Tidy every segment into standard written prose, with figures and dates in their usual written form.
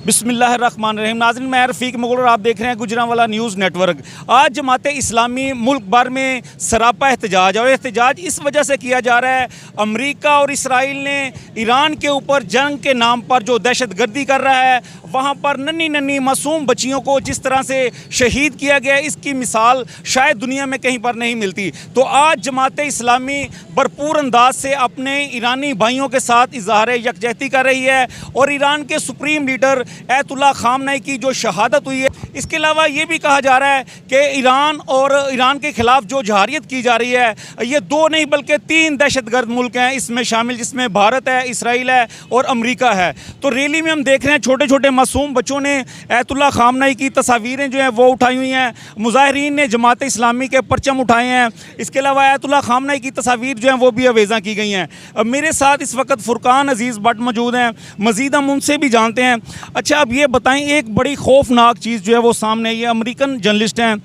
बिस्मिल्लाहिर्रहमानिर्रहीम। नाज़रीन, मैं रफ़ीक मुग़ल और आप देख रहे हैं गुजरांवाला न्यूज़ नेटवर्क। आज जमात इस्लामी मुल्क भर में सरापा एहतजाज और एहतजाज इस वजह से किया जा रहा है, अमेरिका और इसराइल ने ईरान के ऊपर जंग के नाम पर जो दहशत गर्दी कर रहा है, वहाँ पर नन्ही नन्ही मासूम बच्चियों को जिस तरह से शहीद किया गया, इसकी मिसाल शायद दुनिया में कहीं पर नहीं मिलती। तो आज जमात इस्लामी भरपूर अंदाज से अपने ईरानी भाइयों के साथ इजहार यकजहती कर रही है और ईरान के सुप्रीम लीडर अयतुल्ला खामनेई की जो शहादत हुई है, इसके अलावा ये भी कहा जा रहा है कि ईरान और ईरान के ख़िलाफ़ जो जहारियत की जा रही है, ये दो नहीं बल्कि 3 दहशतगर्द मुल्क हैं इसमें शामिल, जिसमें भारत है, इसराइल है और अमेरिका है। तो रैली में हम देख रहे हैं छोटे छोटे मासूम बच्चों ने अयतुल्ला खामनेई की तस्वीरें जो हैं वो उठाई हुई हैं, मुजाहिरीन ने जमात इस्लामी के परचम उठाए हैं, इसके अलावा अयतुल्ला खामनेई की तस्वीर जो हैं वो भी अवेज़ा की गई हैं। अब मेरे साथ इस वक्त फुरकान अजीज़ भट्ट मौजूद हैं, मज़ीद हम उनसे भी जानते हैं। अच्छा, अब ये बताएं, एक बड़ी खौफनाक चीज़ जो है वो सामने आई है। अमेरिकन जर्नलिस्ट हैं,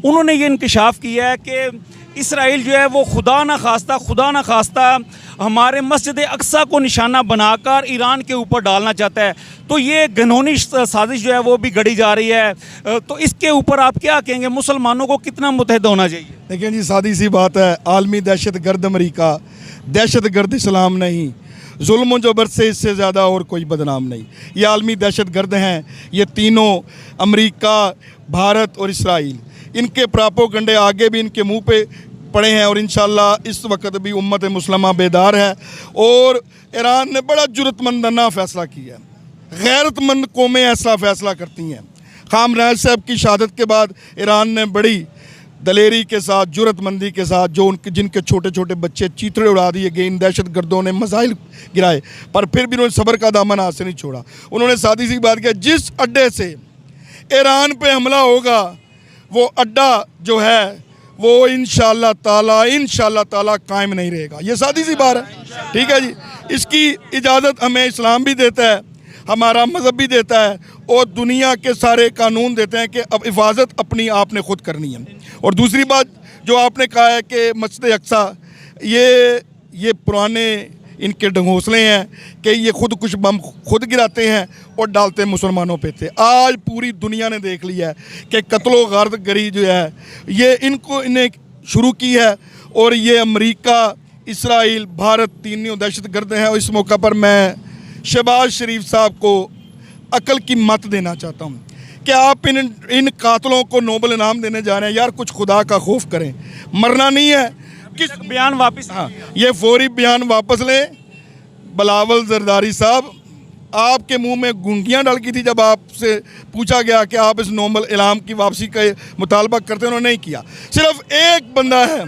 उन्होंने ये इंकशाफ किया है कि इसराइल जो है वो खुदा न खास्ता हमारे मस्जिद अक्सा को निशाना बनाकर ईरान के ऊपर डालना चाहता है। तो ये घिनौनी साजिश जो है वो भी गढ़ी जा रही है। तो इसके ऊपर आप क्या कहेंगे, मुसलमानों को कितना मुतहद होना चाहिए? देखिए जी, सादी सी बात है, आलमी दहशत गर्द अमरीका, दहशत गर्द इस्लाम नहीं, जुल्म जबर से इससे ज़्यादा और कोई बदनाम नहीं। ये आलमी दहशत गर्द हैं, ये तीनों, अमरीका, भारत और इसराइल। इनके प्रापोगंडे आगे भी इनके मुंह पे पड़े हैं और इंशाल्लाह इस वक्त भी उम्मत मुस्लिमा बेदार है। और ईरान ने बड़ा जुर्रतमंदाना फ़ैसला किया, गैरतमंद कौमें ऐसा फ़ैसला करती हैं। खामनेई साहब की शहादत के बाद ईरान ने बड़ी दलेरी के साथ, जुर्रतमंदी के साथ, जो उनके जिनके छोटे छोटे बच्चे चीथड़े उड़ा दिए गए, इन दहशत गर्दों ने मिसाइल गिराए, पर फिर भी उन्होंने सब्र का दामन हाथ से नहीं छोड़ा। उन्होंने सादी सी बात किया, जिस अड्डे से ईरान पे हमला होगा वो अड्डा जो है वो इंशाअल्लाह ताला कायम नहीं रहेगा। ये सादी सी बात है, ठीक है जी। इसकी इजाज़त हमें इस्लाम भी देता है, हमारा मज़हब भी देता है और दुनिया के सारे कानून देते हैं कि अब हिफाजत अपनी आपने खुद करनी है। और दूसरी बात जो आपने कहा है कि मस्जिद अक्सा, ये पुराने इनके ढंगोसले हैं कि ये खुद कुछ बम खुद गिराते हैं और डालते मुसलमानों पे थे। आज पूरी दुनिया ने देख लिया है कि कत्लो गारदगरी जो है ये इन्हें शुरू की है और ये अमेरिका, इसराइल, भारत तीनों दहशत गर्द हैं। और इस मौका पर मैं शहबाज शरीफ साहब को अकल की मत देना चाहता हूँ कि आप इन कातलों को नोबल इनाम देने जा रहे हैं। यार, कुछ खुदा का खौफ करें, मरना नहीं है। किस बयान वापस? हाँ, ये फौरी बयान वापस लें। बिलावल जरदारी साहब, आपके मुंह में गुंगियाँ डल की थी जब आपसे पूछा गया कि आप इस नोबल इनाम की वापसी का मुतालबा करते हैं, उन्होंने नहीं किया। सिर्फ एक बंदा है,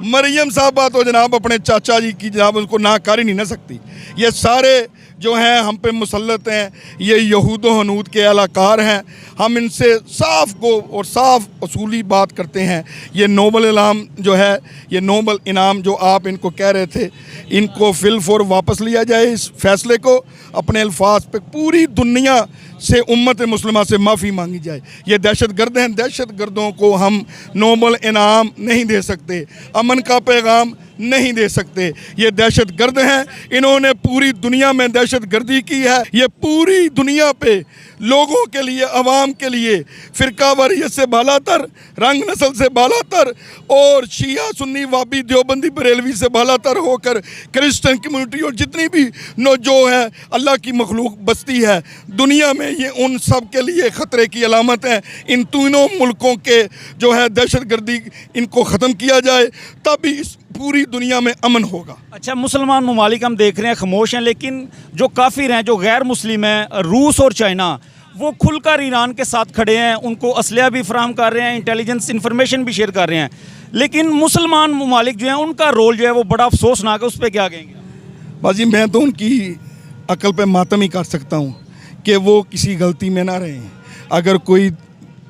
मरियम साहबा, तो जनाब अपने चाचा जी की जनाब उनको ना कर ही नहीं ना सकती। ये सारे जो हैं हम पे मुसल्लत हैं, ये यहूद व हनूद के अलाकार हैं। हम इनसे साफ को और साफ असूली बात करते हैं। ये नोबल इनाम जो है, ये नोबल इनाम जो आप इनको कह रहे थे, इनको फिलफौर वापस लिया जाए। इस फैसले को अपने अल्फाज पे पूरी दुनिया से उम्मत मुस्लिमा से माफ़ी मांगी जाए। ये दहशत गर्द हैं, दहशत गर्दों को हम नोबल इनाम नहीं दे सकते, अमन का पैगाम नहीं दे सकते। ये दहशत गर्द हैं, इन्होंने पूरी दुनिया में दहशत गर्दी की है। ये पूरी दुनिया पे लोगों के लिए, अवाम के लिए फ़िरका वारियत से बालातर, रंग नस्ल से बालातर और शिया सुन्नी वाबी देवबंदी बरेलवी से बालातर होकर क्रिश्चियन कम्युनिटी और जितनी भी जो है अल्लाह की मखलूक बसती है दुनिया में, ये उन सब के लिए ख़तरे की अलामत है। इन तीनों मुल्कों के जो है दहशत गर्दी, इनको ख़त्म किया जाए, तभी इस पूरी दुनिया में अमन होगा। अच्छा, मुसलमान ममालिक हम देख रहे हैं खामोश हैं, लेकिन जो काफिर हैं, जो गैर मुस्लिम हैं, रूस और चाइना, वो खुलकर ईरान के साथ खड़े हैं, उनको असलिया भी फराहम कर रहे हैं, इंटेलिजेंस इन्फॉर्मेशन भी शेयर कर रहे हैं। लेकिन मुसलमान ममालिक जो हैं, उनका रोल जो है वो बड़ा अफसोसनाक है। उस पर क्या कहेंगे? बाजी, मैं तो उनकी अकल पे मातम ही कर सकता हूँ कि वो किसी गलती में ना रहें। अगर कोई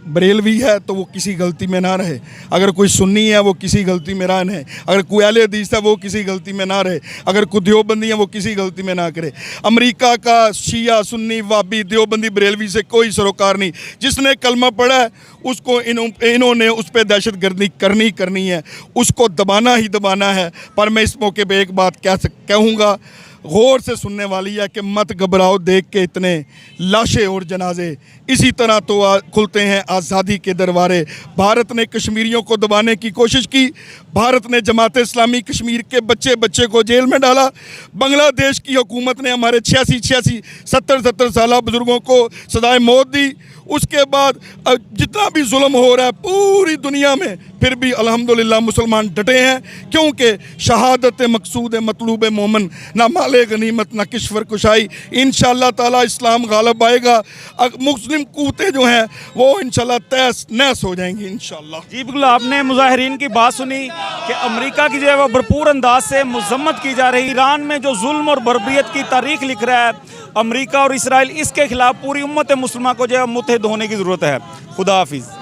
बरेलवी है तो वो किसी गलती में ना रहे, अगर कोई सुन्नी है वो किसी गलती में ना रहे, अगर कोई अहले हदीस है वो किसी गलती में ना रहे, अगर कोई देवबंदी है वो किसी गलती में ना करे। अमेरिका का शिया सुन्नी वाबी देवबंदी बरेलवी से कोई सरोकार नहीं। जिसने कलमा पढ़ा है उसको इन्होंने उस पर दहशत गर्दी करनी है, उसको दबाना ही दबाना है। पर मैं इस मौके पर एक बात कहूँगा, गौर से सुनने वाली है कि मत घबराओ देख के इतने लाशें और जनाजे। इसी तरह तो खुलते हैं आज़ादी के दरवारे। भारत ने कश्मीरियों को दबाने की कोशिश की, भारत ने जमात इस्लामी कश्मीर के बच्चे बच्चे को जेल में डाला, बांग्लादेश की हुकूमत ने हमारे 86 70 साल बुज़ुर्गों को सजाए मौत दी। उसके बाद जितना भी जुल्म हो रहा है पूरी दुनिया में, फिर भी अल्हम्दुलिल्लाह मुसलमान डटे हैं, क्योंकि शहादत मकसूद मतलूब मोमन, ना माले गनीमत ना किश्वर कुशाई। इंशाअल्लाह ताला इस्लाम गालब आएगा, मुस्लिम कुव्वतें जो हैं वो इंशाअल्लाह तहस नहस हो जाएंगी इंशाअल्लाह। जी बिल्कुल, आपने मुजाहिरीन की बात सुनी कि अमेरिका की जो है वो भरपूर अंदाज से मजम्मत की जा रही। ईरान में जो जुल्म और बर्बरियत की तारीख लिख रहा है अमेरिका और इसराइल, इसके खिलाफ पूरी उम्मत मुस्लिमा को जो है मुत्तहिद होने की ज़रूरत है। खुदा हाफिज़।